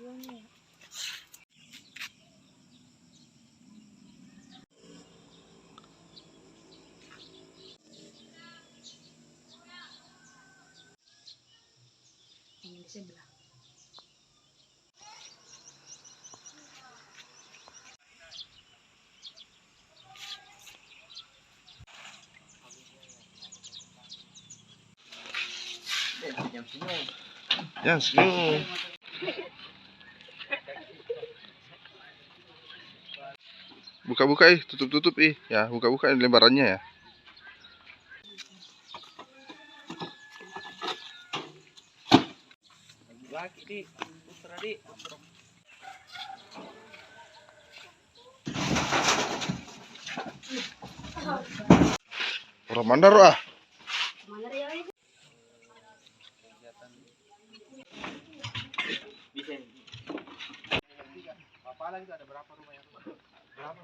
Ini sebelah. Yang senyum. Buka-buka tutup-tutup ya, buka-buka lembarannya ya. Lagi di putra di. Orang mandar ah. Bisa. Papalan itu ada berapa rumah yang berapa?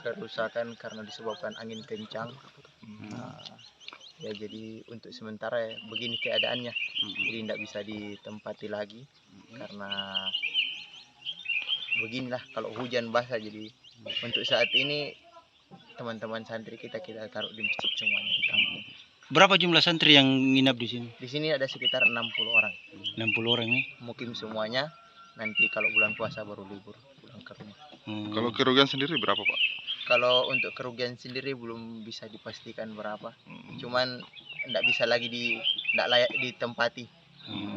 Kerusakan karena disebabkan angin kencang. Ya jadi untuk sementara ya begini keadaannya. Jadi tidak bisa ditempati lagi karena beginilah kalau hujan basah. Jadi untuk saat ini teman-teman santri kita taruh di masjid semuanya di kampung. Berapa jumlah santri yang nginap di sini? Di sini ada sekitar 60 orang. 60 orang nih. Mukim semuanya. Nanti kalau bulan puasa baru libur pulang ke rumah. Kalau kerugian sendiri berapa, Pak? Kalau untuk kerugian sendiri belum bisa dipastikan berapa. Cuman tidak bisa lagi tidak layak ditempati.